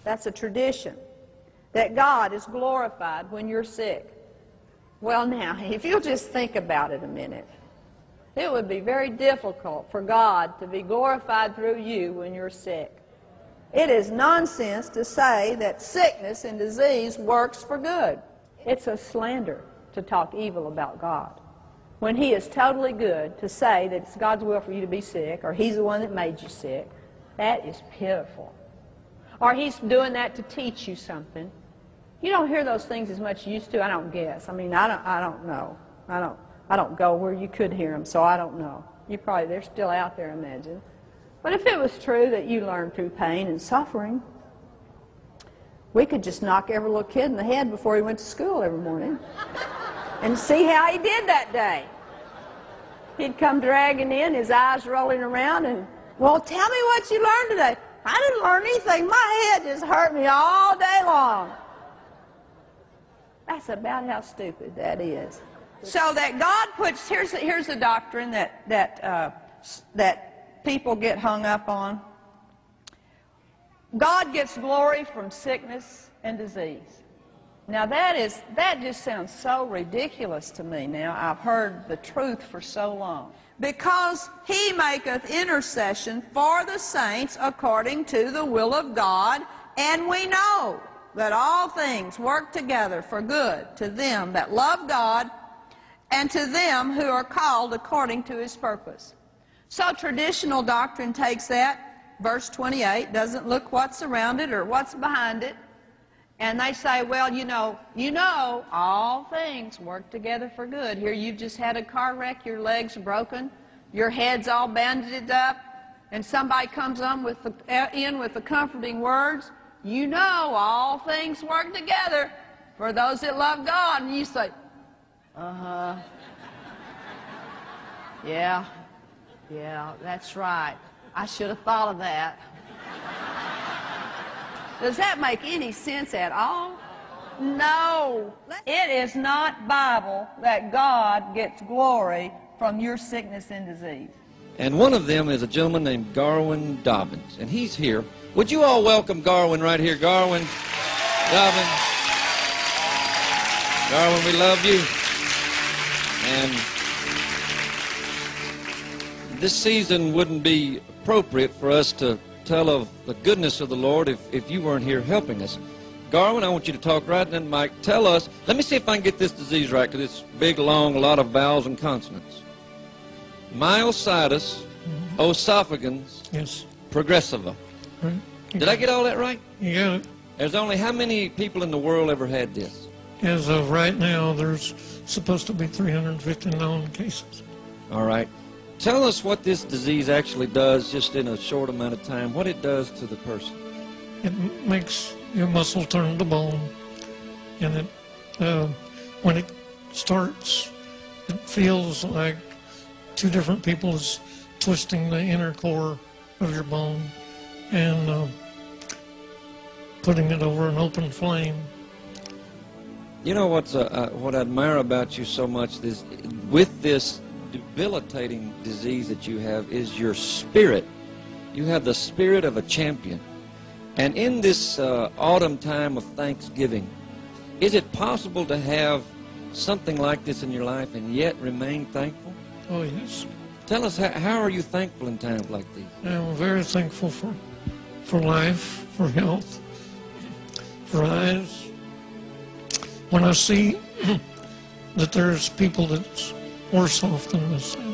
That's a tradition, that God is glorified when you're sick. Well now, if you'll just think about it a minute, it would be very difficult for God to be glorified through you when you're sick. It is nonsense to say that sickness and disease works for good. It's a slander to talk evil about God. When He is totally good, to say that it's God's will for you to be sick, or He's the one that made you sick, that is pitiful. Or He's doing that to teach you something. You don't hear those things as much as you used to, I don't guess. I mean, I don't know. I don't go where you could hear them, so I don't know. They're still out there, I imagine. But if it was true that you learned through pain and suffering, we could just knock every little kid in the head before he went to school every morning and see how he did that day. He'd come dragging in, his eyes rolling around, and, well, tell me what you learned today. I didn't learn anything. My head just hurt me all day long. That's about how stupid that is. So that God puts, here's the doctrine that people get hung up on. God gets glory from sickness and disease. Now that just sounds so ridiculous to me now. I've heard the truth for so long. Because He maketh intercession for the saints according to the will of God, and we know that all things work together for good to them that love God and to them who are called according to His purpose. So traditional doctrine takes that, verse 28, doesn't look what's around it or what's behind it, and they say, well, you know, all things work together for good. Here you've just had a car wreck, your leg's broken, your head's all bandaged up, and somebody comes in with the comforting words, you know all things work together for those that love God. And you say, uh-huh. Yeah, that's right. I should have thought of that. Does that make any sense at all? No. It is not Bible that God gets glory from your sickness and disease. And one of them is a gentleman named Garwin Dobbins, and he's here. Would you all welcome Garwin right here? Garwin Dobbins. Garwin, we love you. And this season wouldn't be appropriate for us to tell of the goodness of the Lord if you weren't here helping us. Garwin, I want you to talk right in, Mike. Tell us, let me see if I can get this disease right, because it's big, long, a lot of vowels and consonants. Myositis, oesophagus, yes, progressiva. Right. Did I get all that right? You got it. There's only how many people in the world ever had this? As of right now, there's supposed to be 350 known cases. All right. Tell us what this disease actually does, just in a short amount of time, what it does to the person. It makes your muscle turn to bone, and when it starts, it feels like two different people is twisting the inner core of your bone and putting it over an open flame. You know what I admire about you so much is, with this debilitating disease that you have, is your spirit. You have the spirit of a champion. And in this autumn time of Thanksgiving, is it possible to have something like this in your life and yet remain thankful? Oh, yes. Tell us, how are you thankful in times like these? I'm very thankful for life, for health, for eyes. When I see that there's people that's worse off than myself,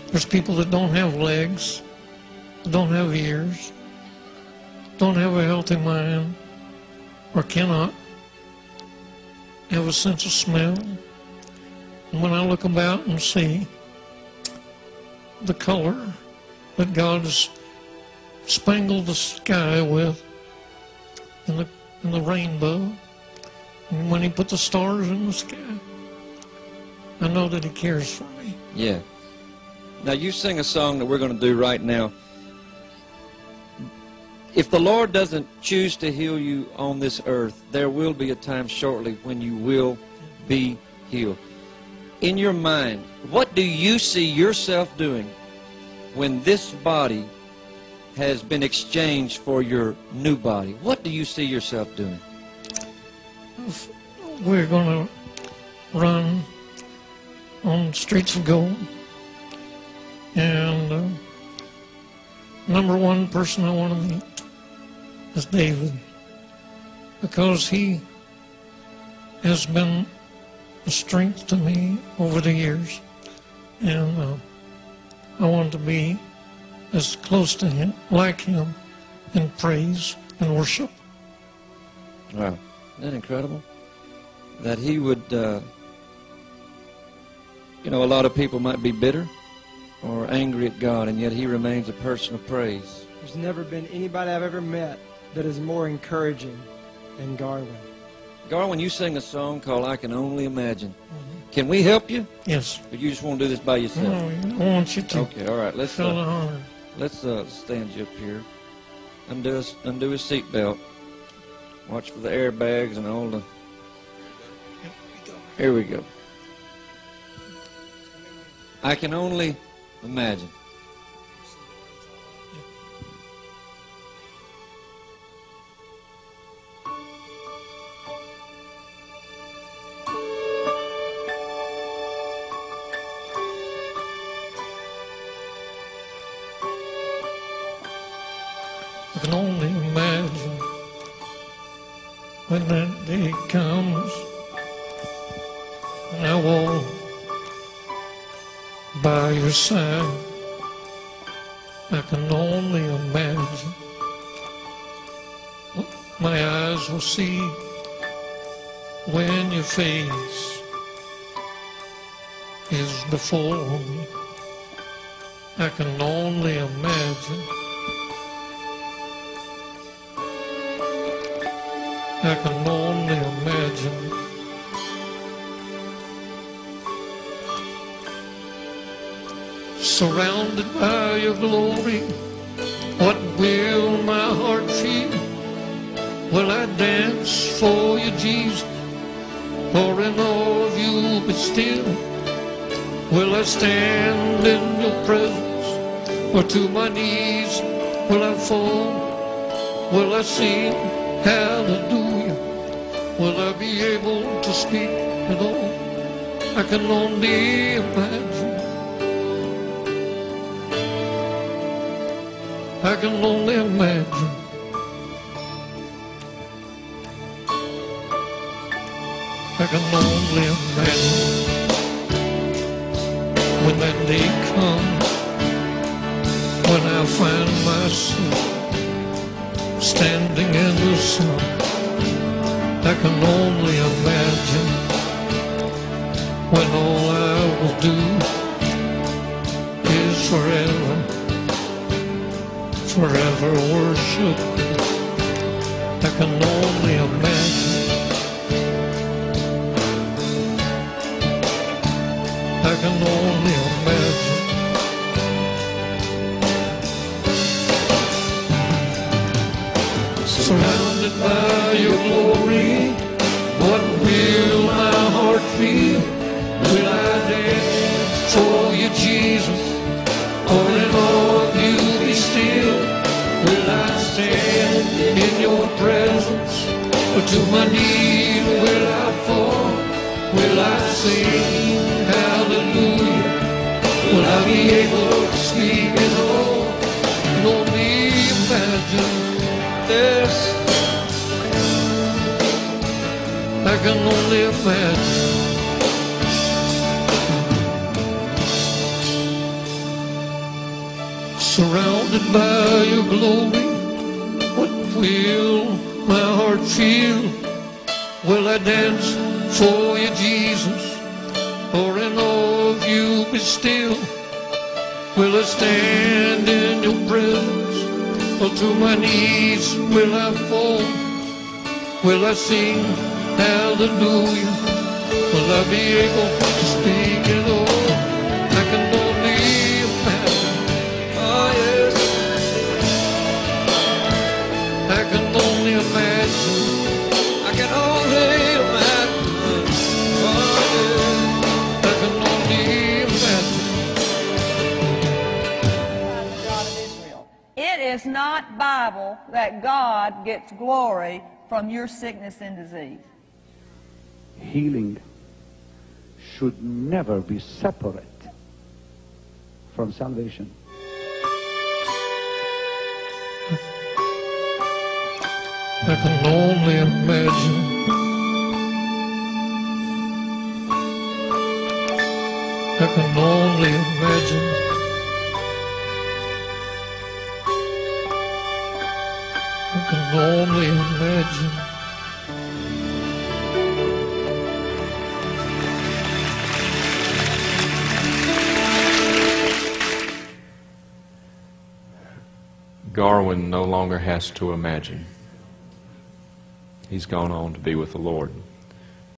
there's people that don't have legs, don't have ears, don't have a healthy mind, or cannot have a sense of smell. And when I look about and see the color that God has spangled the sky with, in the rainbow, and when He put the stars in the sky, I know that He cares for me. Yeah. Now you sing a song that we're going to do right now. If the Lord doesn't choose to heal you on this earth, there will be a time shortly when you will be healed. In your mind, what do you see yourself doing when this body has been exchanged for your new body, what do you see yourself doing? We're going to run on streets of gold. And number one person I want to meet is David, because he has been a strength to me over the years. And I want to be as close to him, like him, in praise and worship. Wow. Isn't that incredible? That he would, you know, a lot of people might be bitter or angry at God, and yet he remains a person of praise. There's never been anybody I've ever met that is more encouraging than Garwin. Garwin, you sing a song called I Can Only Imagine. Can we help you? Yes. Or you just want to do this by yourself? No, I want you to. Okay, all right. Let's Feel the honor. let's stand you up here. Undo his seatbelt. Watch for the airbags and all the... Here we go. I can only imagine. I can only imagine when that day comes and I walk by your side. I can only imagine what my eyes will see when your face is before me. I can only imagine. I can only imagine. Surrounded by your glory, what will my heart feel? Will I dance for you, Jesus, or in awe of you but still? Will I stand in your presence, or to my knees will I fall? Will I sing hallelujah? Will I be able to speak at all? I can only imagine. I can only imagine. I can only imagine when that day comes, when I find myself standing in the sun. I can only imagine when all I will do is forever worship. I can only imagine. I can only imagine. Surrounded by your glory, what will my heart feel? Will I dance for you, Jesus, or in awe of you be still? Will I stand in your presence, or to my knees will I fall? Will I sing hallelujah? Will I be able to speak at all? And only imagine this. I can only imagine. Surrounded by your glory, what will my heart feel? Will I dance for you, Jesus, or in awe of you be still? Will I stand in your presence, or to my knees will I fall? Will I sing hallelujah? Will I be able to speak at all? I can only imagine. Oh yes, I can only imagine. I can only imagine. Oh yes, I can only imagine. God of Israel. It is Bible that God gets glory from your sickness and disease? Healing should never be separate from salvation. I can only imagine I can only imagine I can only imagine Garwin no longer has to imagine. He's gone on to be with the Lord.